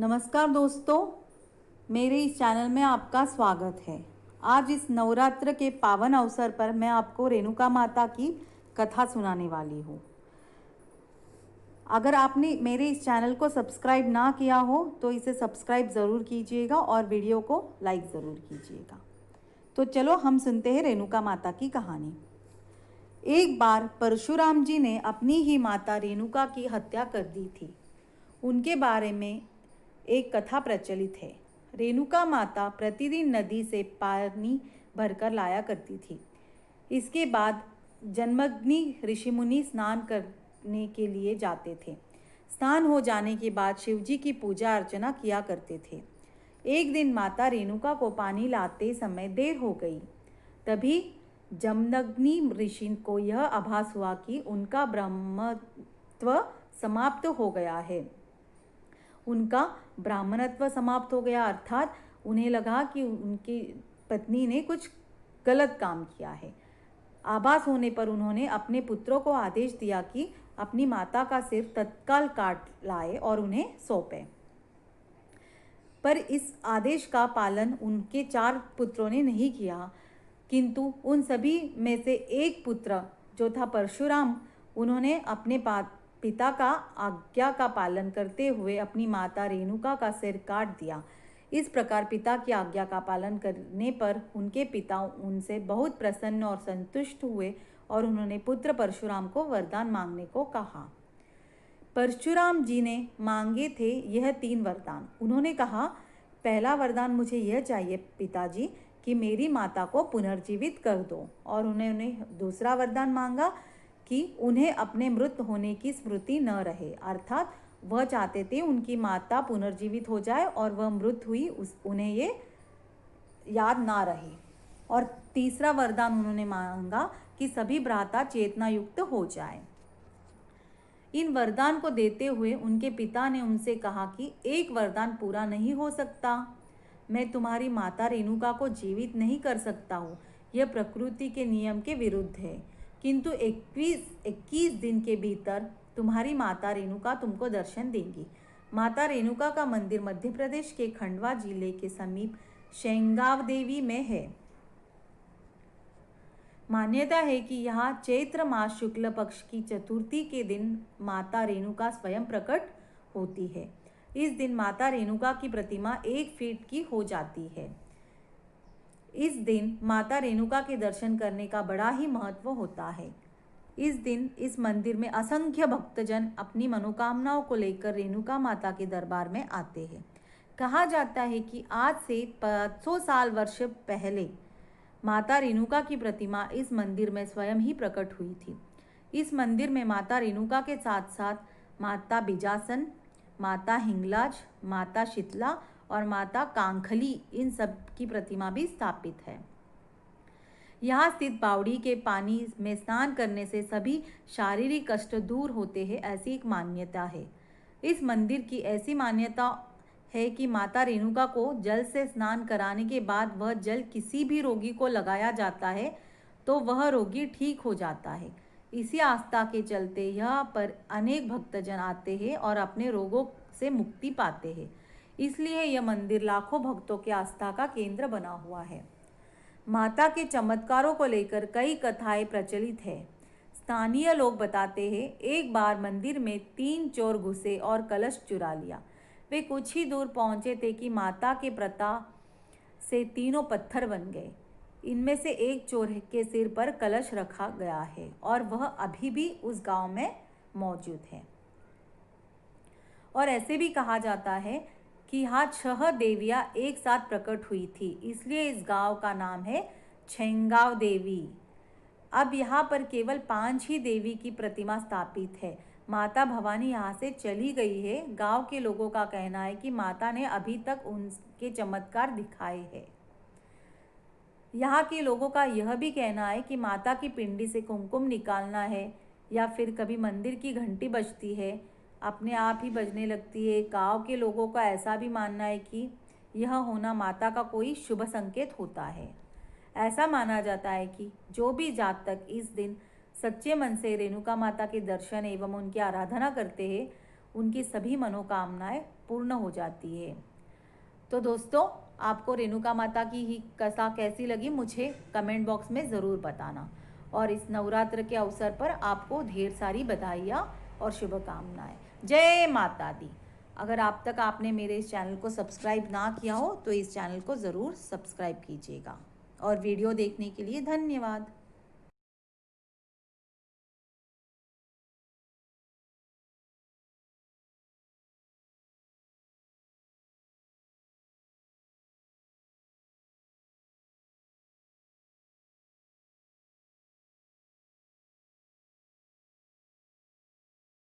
नमस्कार दोस्तों, मेरे इस चैनल में आपका स्वागत है। आज इस नवरात्र के पावन अवसर पर मैं आपको रेणुका माता की कथा सुनाने वाली हूँ। अगर आपने मेरे इस चैनल को सब्सक्राइब ना किया हो तो इसे सब्सक्राइब ज़रूर कीजिएगा और वीडियो को लाइक ज़रूर कीजिएगा। तो चलो हम सुनते हैं रेणुका माता की कहानी। एक बार परशुराम जी ने अपनी ही माता रेणुका की हत्या कर दी थी। उनके बारे में एक कथा प्रचलित है। रेणुका माता प्रतिदिन नदी से पानी भरकर लाया करती थी। इसके बाद जन्मग्नि ऋषिमुनि स्नान करने के लिए जाते थे। स्नान हो जाने के बाद शिवजी की पूजा अर्चना किया करते थे। एक दिन माता रेणुका को पानी लाते समय देर हो गई। तभी जमदग्नि ऋषि को यह आभास हुआ कि उनका ब्रह्मत्व समाप्त हो गया है। उनका ब्राह्मणत्व समाप्त हो गया, अर्थात उन्हें लगा कि उनकी पत्नी ने कुछ गलत काम किया है। आभास होने पर उन्होंने अपने पुत्रों को आदेश दिया कि अपनी माता का सिर तत्काल काट लाए और उन्हें सौंपे। पर इस आदेश का पालन उनके 4 पुत्रों ने नहीं किया, किंतु उन सभी में से एक पुत्र जो था परशुराम, उन्होंने अपने पिता का आज्ञा का पालन करते हुए अपनी माता रेणुका का सिर काट दिया। इस प्रकार पिता की आज्ञा का पालन करने पर उनके पिता उनसे बहुत प्रसन्न और संतुष्ट हुए और उन्होंने पुत्र परशुराम को वरदान मांगने को कहा। परशुराम जी ने मांगे थे यह 3 वरदान। उन्होंने कहा, पहला वरदान मुझे यह चाहिए पिताजी कि मेरी माता को पुनर्जीवित कर दो। और उन्होंने दूसरा वरदान मांगा कि उन्हें अपने मृत होने की स्मृति न रहे, अर्थात वह चाहते थे उनकी माता पुनर्जीवित हो जाए और वह मृत हुई उन्हें ये याद ना रहे। और तीसरा वरदान उन्होंने मांगा कि सभी भ्राता चेतना युक्त हो जाए। इन वरदान को देते हुए उनके पिता ने उनसे कहा कि एक वरदान पूरा नहीं हो सकता। मैं तुम्हारी माता रेणुका को जीवित नहीं कर सकता हूँ, यह प्रकृति के नियम के विरुद्ध है। किंतु 21 दिन के भीतर तुम्हारी माता रेणुका तुमको दर्शन देंगी। माता रेणुका का मंदिर मध्य प्रदेश के खंडवा जिले के समीप शेंगाव देवी में है। मान्यता है कि यहाँ चैत्र मास शुक्ल पक्ष की चतुर्थी के दिन माता रेणुका स्वयं प्रकट होती है। इस दिन माता रेणुका की प्रतिमा 1 फीट की हो जाती है। इस दिन माता रेणुका के दर्शन करने का बड़ा ही महत्व होता है। इस दिन इस मंदिर में असंख्य भक्तजन अपनी मनोकामनाओं को लेकर रेणुका माता के दरबार में आते हैं। कहा जाता है कि आज से 500 वर्ष पहले माता रेणुका की प्रतिमा इस मंदिर में स्वयं ही प्रकट हुई थी। इस मंदिर में माता रेणुका के साथ साथ माता बिजासन, माता हिंगलाज, माता शीतला और माता कांखली, इन सब की प्रतिमा भी स्थापित है। यहाँ स्थित बावड़ी के पानी में स्नान करने से सभी शारीरिक कष्ट दूर होते हैं, ऐसी एक मान्यता है। इस मंदिर की ऐसी मान्यता है कि माता रेणुका को जल से स्नान कराने के बाद वह जल किसी भी रोगी को लगाया जाता है तो वह रोगी ठीक हो जाता है। इसी आस्था के चलते यहाँ पर अनेक भक्तजन आते हैं और अपने रोगों से मुक्ति पाते हैं। इसलिए यह मंदिर लाखों भक्तों की आस्था का केंद्र बना हुआ है। माता के चमत्कारों को लेकर कई कथाएं प्रचलित है। स्थानीय लोग बताते हैं, एक बार मंदिर में 3 चोर घुसे और कलश चुरा लिया। वे कुछ ही दूर पहुंचे थे कि माता के प्रताप से तीनों पत्थर बन गए। इनमें से एक चोर के सिर पर कलश रखा गया है और वह अभी भी उस गांव में मौजूद है। और ऐसे भी कहा जाता है कि यहाँ 6 देवियाँ एक साथ प्रकट हुई थी, इसलिए इस गांव का नाम है छेंगाव देवी। अब यहाँ पर केवल 5 ही देवी की प्रतिमा स्थापित है। माता भवानी यहाँ से चली गई है। गांव के लोगों का कहना है कि माता ने अभी तक उनके चमत्कार दिखाए हैं। यहाँ के लोगों का यह भी कहना है कि माता की पिंडी से कुमकुम निकालना है या फिर कभी मंदिर की घंटी बजती है, अपने आप ही बजने लगती है। गांव के लोगों का ऐसा भी मानना है कि यह होना माता का कोई शुभ संकेत होता है। ऐसा माना जाता है कि जो भी जातक इस दिन सच्चे मन से रेणुका माता के दर्शन एवं उनकी आराधना करते हैं, उनकी सभी मनोकामनाएं पूर्ण हो जाती है। तो दोस्तों, आपको रेणुका माता की ही कथा कैसी लगी मुझे कमेंट बॉक्स में ज़रूर बताना। और इस नवरात्र के अवसर पर आपको ढेर सारी बधाइयाँ और शुभकामनाएं। जय माता दी। अगर आप तक आपने मेरे इस चैनल को सब्सक्राइब ना किया हो तो इस चैनल को ज़रूर सब्सक्राइब कीजिएगा। और वीडियो देखने के लिए धन्यवाद।